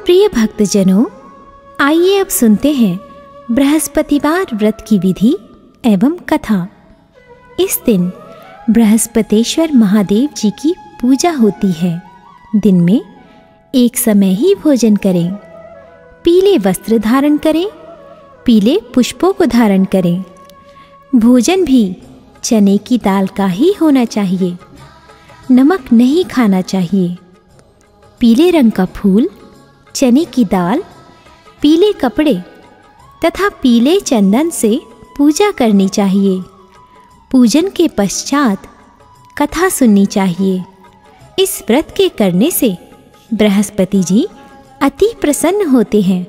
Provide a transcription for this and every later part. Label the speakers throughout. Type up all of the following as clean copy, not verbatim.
Speaker 1: प्रिय भक्तजनों, आइए अब सुनते हैं बृहस्पतिवार व्रत की विधि एवं कथा। इस दिन बृहस्पतेश्वर महादेव जी की पूजा होती है। दिन में एक समय ही भोजन करें, पीले वस्त्र धारण करें, पीले पुष्पों को धारण करें। भोजन भी चने की दाल का ही होना चाहिए, नमक नहीं खाना चाहिए। पीले रंग का फूल, चने की दाल, पीले कपड़े तथा पीले चंदन से पूजा करनी चाहिए। पूजन के पश्चात कथा सुननी चाहिए। इस व्रत के करने से बृहस्पति जी अति प्रसन्न होते हैं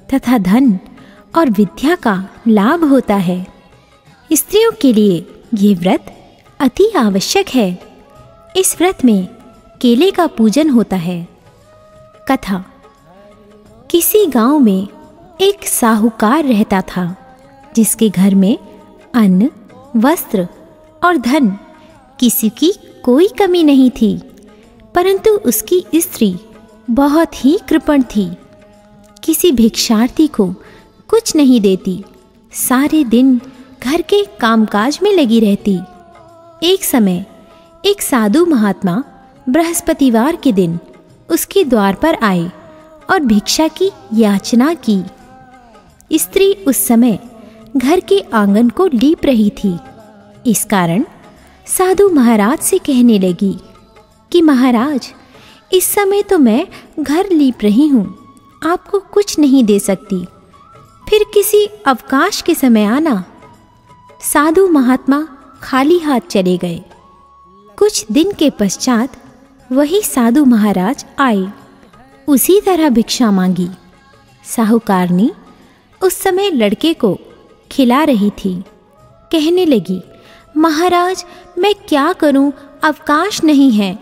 Speaker 1: तथा धन और विद्या का लाभ होता है। स्त्रियों के लिए ये व्रत अति आवश्यक है। इस व्रत में केले का पूजन होता है। कथा। किसी गांव में एक साहूकार रहता था, जिसके घर में अन्न, वस्त्र और धन किसी की कोई कमी नहीं थी, परंतु उसकी स्त्री बहुत ही कृपण थी। किसी भिक्षार्थी को कुछ नहीं देती, सारे दिन घर के कामकाज में लगी रहती। एक समय एक साधु महात्मा बृहस्पतिवार के दिन उसके द्वार पर आए और भिक्षा की याचना की। स्त्री उस समय घर के आंगन को लीप रही थी। इस कारण साधु महाराज से कहने लगी कि महाराज, इस समय तो मैं घर लीप रही हूँ, आपको कुछ नहीं दे सकती, फिर किसी अवकाश के समय आना। साधु महात्मा खाली हाथ चले गए। कुछ दिन के पश्चात वही साधु महाराज आए, उसी तरह भिक्षा मांगी। साहूकारनी उस समय लड़के को खिला रही थी। कहने लगी, महाराज मैं क्या करूं, अवकाश नहीं है,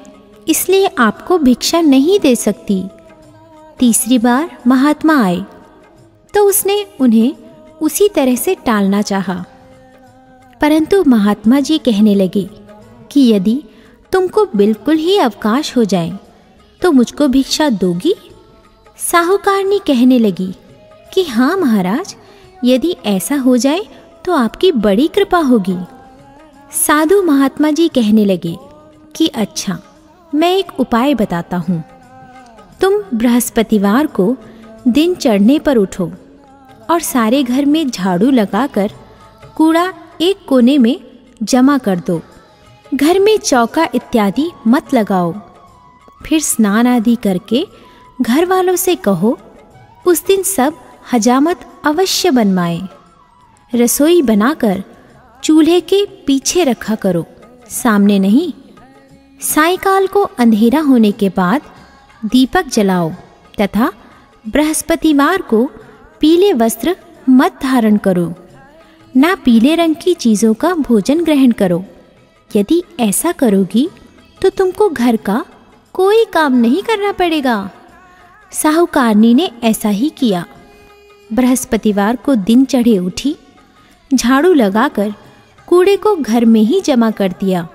Speaker 1: इसलिए आपको भिक्षा नहीं दे सकती। तीसरी बार महात्मा आए तो उसने उन्हें उसी तरह से टालना चाहा, परंतु महात्मा जी कहने लगे कि यदि तुमको बिल्कुल ही अवकाश हो जाए तो मुझको भिक्षा दोगी? साहूकारनी कहने लगी कि हाँ महाराज, यदि ऐसा हो जाए तो आपकी बड़ी कृपा होगी। साधु महात्मा जी कहने लगे कि अच्छा, मैं एक उपाय बताता हूँ। तुम बृहस्पतिवार को दिन चढ़ने पर उठो और सारे घर में झाड़ू लगाकर कूड़ा एक कोने में जमा कर दो। घर में चौका इत्यादि मत लगाओ। फिर स्नान आदि करके घर वालों से कहो उस दिन सब हजामत अवश्य बनवाएं। रसोई बनाकर चूल्हे के पीछे रखा करो, सामने नहीं। सायंकाल को अंधेरा होने के बाद दीपक जलाओ तथा बृहस्पतिवार को पीले वस्त्र मत धारण करो, ना पीले रंग की चीज़ों का भोजन ग्रहण करो। यदि ऐसा करोगी तो तुमको घर का कोई काम नहीं करना पड़ेगा। साहूकारनी ने ऐसा ही किया। बृहस्पतिवार को दिन चढ़े उठी, झाड़ू लगाकर कूड़े को घर में ही जमा कर दिया।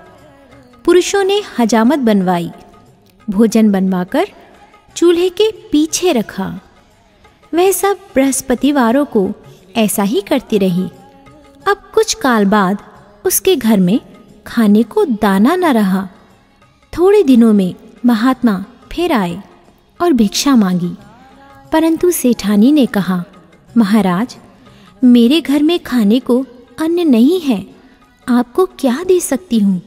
Speaker 1: पुरुषों ने हजामत बनवाई, भोजन बनवाकर चूल्हे के पीछे रखा। वह सब बृहस्पतिवारों को ऐसा ही करती रही। अब कुछ काल बाद उसके घर में खाने को दाना न रहा। थोड़े दिनों में महात्मा फिर आए और भिक्षा मांगी, परंतु सेठानी ने कहा, महाराज मेरे घर में खाने को अन्न नहीं है, आपको क्या दे सकती हूँ?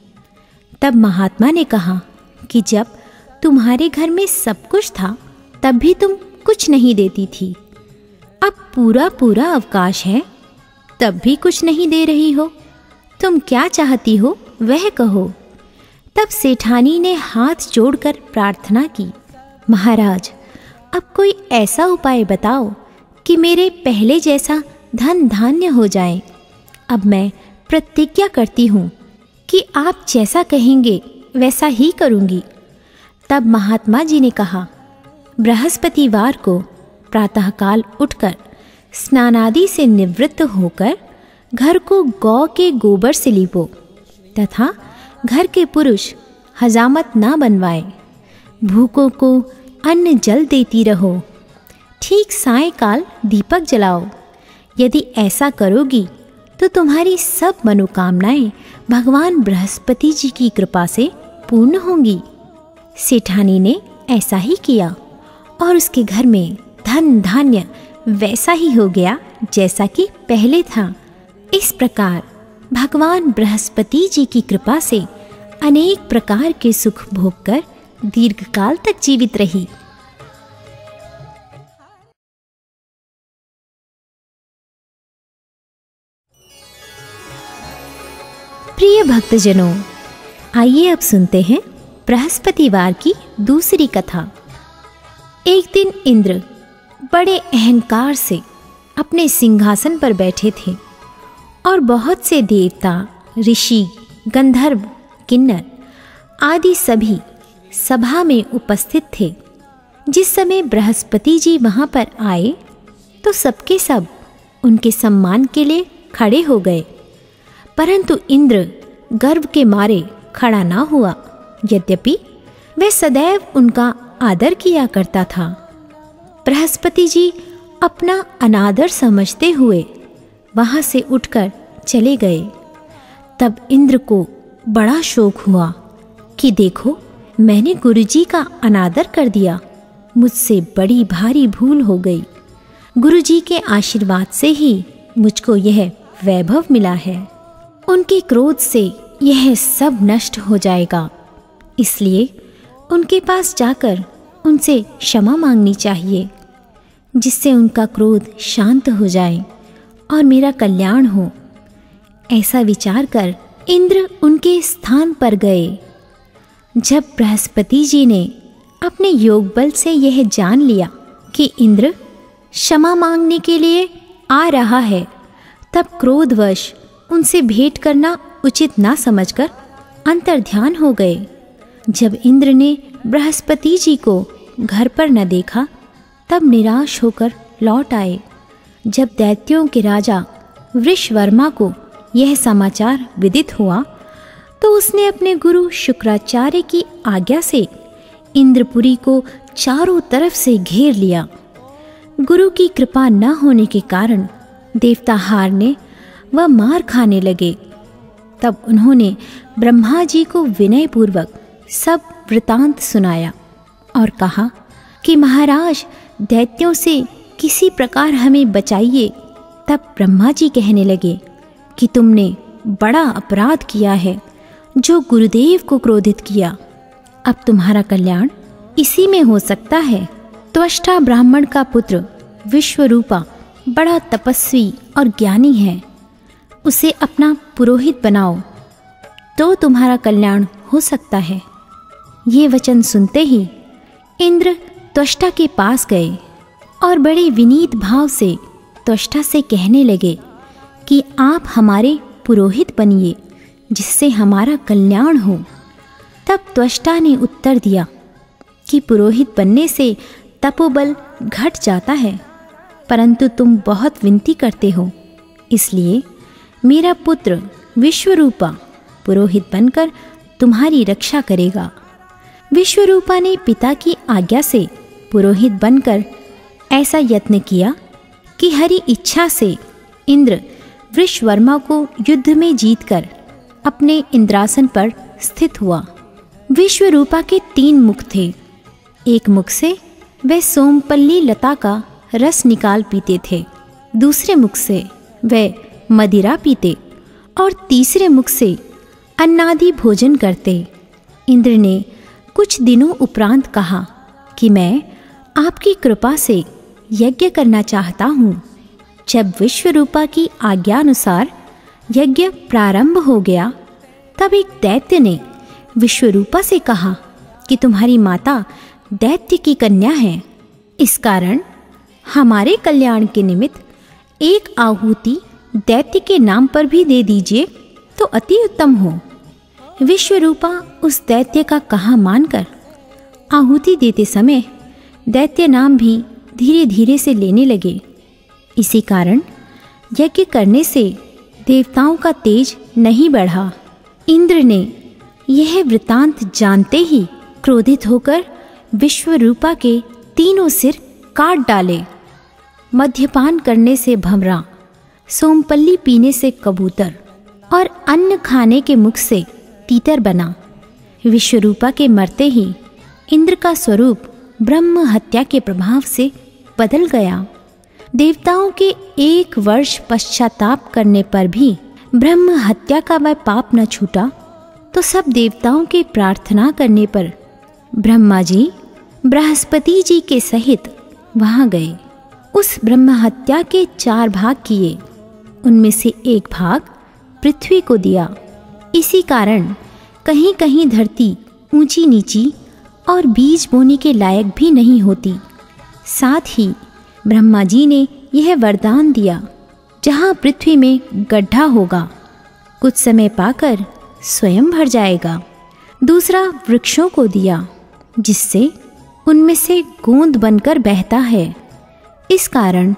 Speaker 1: तब महात्मा ने कहा कि जब तुम्हारे घर में सब कुछ था तब भी तुम कुछ नहीं देती थी, अब पूरा पूरा अवकाश है तब भी कुछ नहीं दे रही हो। तुम क्या चाहती हो वह कहो। तब सेठानी ने हाथ जोड़कर प्रार्थना की, महाराज अब कोई ऐसा उपाय बताओ कि मेरे पहले जैसा धन धान्य हो जाए। अब मैं प्रतिज्ञा करती हूँ कि आप जैसा कहेंगे वैसा ही करूँगी। तब महात्मा जी ने कहा, बृहस्पतिवार को प्रातःकाल उठकर स्नानादि से निवृत्त होकर घर को गौ के गोबर से लीपो तथा घर के पुरुष हजामत ना बनवाए। भूखों को अन्न जल देती रहो ठीक सायंकाल दीपक जलाओ। यदि ऐसा करोगी तो तुम्हारी सब मनोकामनाएं भगवान बृहस्पति जी की कृपा से पूर्ण होंगी। सेठानी ने ऐसा ही किया और उसके घर में धन धान्य वैसा ही हो गया जैसा कि पहले था। इस प्रकार भगवान बृहस्पति जी की कृपा से अनेक प्रकार के सुख भोग कर दीर्घकाल तक जीवित रही। प्रिय भक्तजनों, आइए अब सुनते हैं बृहस्पतिवार की दूसरी कथा। एक दिन इंद्र बड़े अहंकार से अपने सिंहासन पर बैठे थे और बहुत से देवता, ऋषि, गंधर्व, किन्नर आदि सभी सभा में उपस्थित थे। जिस समय बृहस्पति जी वहां पर आए तो सबके सब उनके सम्मान के लिए खड़े हो गए, परंतु इंद्र गर्व के मारे खड़ा ना हुआ, यद्यपि वह सदैव उनका आदर किया करता था। बृहस्पति जी अपना अनादर समझते हुए वहां से उठकर चले गए। तब इंद्र को बड़ा शोक हुआ कि देखो, मैंने गुरुजी का अनादर कर दिया, मुझसे बड़ी भारी भूल हो गई। गुरुजी के आशीर्वाद से ही मुझको यह वैभव मिला है। उनके क्रोध से यह सब नष्ट हो जाएगा, इसलिए उनके पास जाकर उनसे क्षमा मांगनी चाहिए, जिससे उनका क्रोध शांत हो जाए और मेरा कल्याण हो। ऐसा विचार कर इंद्र उनके स्थान पर गए। जब बृहस्पति जी ने अपने योग बल से यह जान लिया कि इंद्र क्षमा मांगने के लिए आ रहा है, तब क्रोधवश उनसे भेंट करना उचित ना समझकर अंतर्ध्यान हो गए। जब इंद्र ने बृहस्पति जी को घर पर न देखा, तब निराश होकर लौट आए। जब दैत्यों के राजा वृषवर्मा को यह समाचार विदित हुआ, तो उसने अपने गुरु शुक्राचार्य की आज्ञा से इंद्रपुरी को चारों तरफ से घेर लिया। गुरु की कृपा न होने के कारण देवता हारने व मार खाने लगे। तब उन्होंने ब्रह्मा जी को विनयपूर्वक सब वृतांत सुनाया और कहा कि महाराज, दैत्यों से किसी प्रकार हमें बचाइए। तब ब्रह्मा जी कहने लगे कि तुमने बड़ा अपराध किया है, जो गुरुदेव को क्रोधित किया। अब तुम्हारा कल्याण इसी में हो सकता है। त्वष्टा ब्राह्मण का पुत्र विश्वरूपा बड़ा तपस्वी और ज्ञानी है, उसे अपना पुरोहित बनाओ तो तुम्हारा कल्याण हो सकता है। ये वचन सुनते ही इंद्र त्वष्टा के पास गए और बड़े विनीत भाव से त्वष्टा से कहने लगे कि आप हमारे पुरोहित बनिए, जिससे हमारा कल्याण हो। तब त्वष्टा ने उत्तर दिया कि पुरोहित बनने से तपोबल घट जाता है, परंतु तुम बहुत विनती करते हो, इसलिए मेरा पुत्र विश्वरूपा पुरोहित बनकर तुम्हारी रक्षा करेगा। विश्वरूपा ने पिता की आज्ञा से पुरोहित बनकर ऐसा यत्न किया कि हरि इच्छा से इंद्र वृषवर्मा को युद्ध में जीतकर अपने इंद्रासन पर स्थित हुआ। विश्वरूपा के 3 मुख थे। एक मुख से वह सोमपल्ली लता का रस निकाल पीते थे, दूसरे मुख से वह मदिरा पीते और तीसरे मुख से अन्नादि भोजन करते। इंद्र ने कुछ दिनों उपरांत कहा कि मैं आपकी कृपा से यज्ञ करना चाहता हूँ। जब विश्वरूपा की आज्ञानुसार यज्ञ प्रारंभ हो गया, तब एक दैत्य ने विश्वरूपा से कहा कि तुम्हारी माता दैत्य की कन्या है, इस कारण हमारे कल्याण के निमित्त एक आहुति दैत्य के नाम पर भी दे दीजिए तो अति उत्तम हो। विश्वरूपा उस दैत्य का कहा मानकर आहुति देते समय दैत्य नाम भी धीरे धीरे से लेने लगे। इसी कारण यज्ञ करने से देवताओं का तेज नहीं बढ़ा। इंद्र ने यह वृतांत जानते ही क्रोधित होकर विश्वरूपा के 3 सिर काट डाले मद्यपान करने से भंवरा, सोमपल्ली पीने से कबूतर और अन्न खाने के मुख से तीतर बना। विश्वरूपा के मरते ही इंद्र का स्वरूप ब्रह्म हत्या के प्रभाव से बदल गया। देवताओं के 1 वर्ष पश्चाताप करने पर भी ब्रह्म हत्या का वह पाप न छूटा, तो सब देवताओं के प्रार्थना करने पर ब्रह्मा जी बृहस्पति जी के सहित वहां गए। उस ब्रह्म हत्या के 4 भाग किए, उनमें से 1 भाग पृथ्वी को दिया। इसी कारण कहीं कहीं धरती ऊंची नीची और बीज बोने के लायक भी नहीं होती। साथ ही ब्रह्मा जी ने यह वरदान दिया, जहाँ पृथ्वी में गड्ढा होगा कुछ समय पाकर स्वयं भर जाएगा। दूसरा वृक्षों को दिया, जिससे उनमें से गोंद बनकर बहता है। इस कारण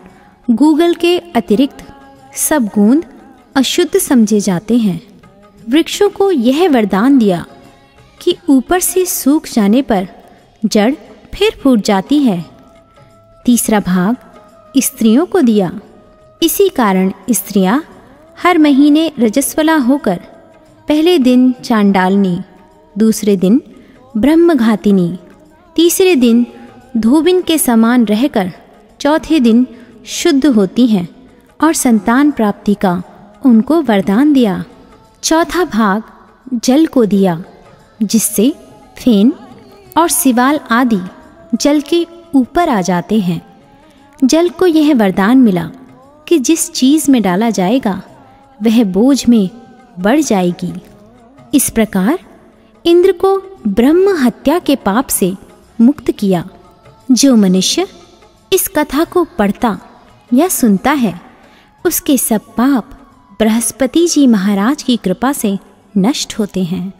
Speaker 1: गूगल के अतिरिक्त सब गोंद अशुद्ध समझे जाते हैं। वृक्षों को यह वरदान दिया कि ऊपर से सूख जाने पर जड़ फिर फूट जाती है। तीसरा भाग स्त्रियों को दिया। इसी कारण स्त्रियां हर महीने रजस्वला होकर पहले दिन चांडालनी, दूसरे दिन ब्रह्मघातिनी, तीसरे दिन धोबिन के समान रहकर चौथे दिन शुद्ध होती हैं और संतान प्राप्ति का उनको वरदान दिया। चौथा भाग जल को दिया, जिससे फेन और सिवाल आदि जल के ऊपर आ जाते हैं। जल को यह वरदान मिला कि जिस चीज़ में डाला जाएगा वह बोझ में बढ़ जाएगी। इस प्रकार इंद्र को ब्रह्म हत्या के पाप से मुक्त किया। जो मनुष्य इस कथा को पढ़ता या सुनता है, उसके सब पाप बृहस्पति जी महाराज की कृपा से नष्ट होते हैं।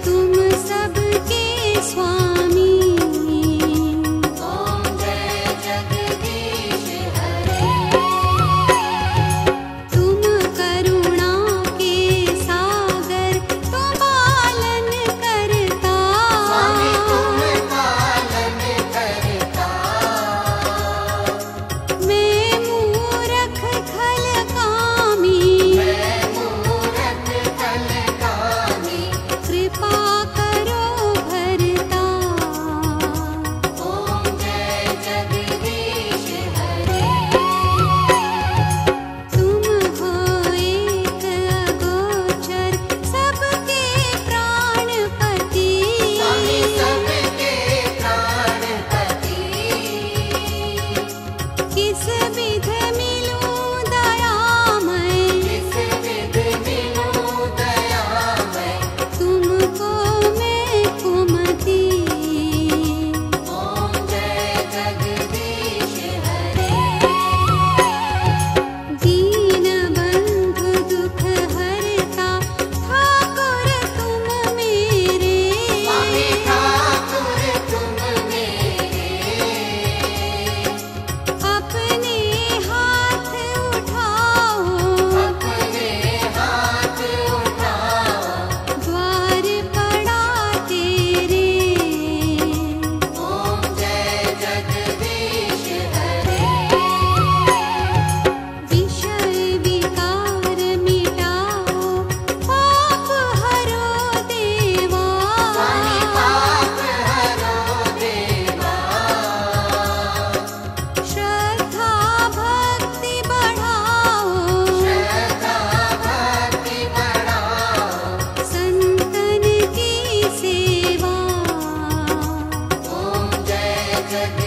Speaker 2: तुम सबके स्वामी। जग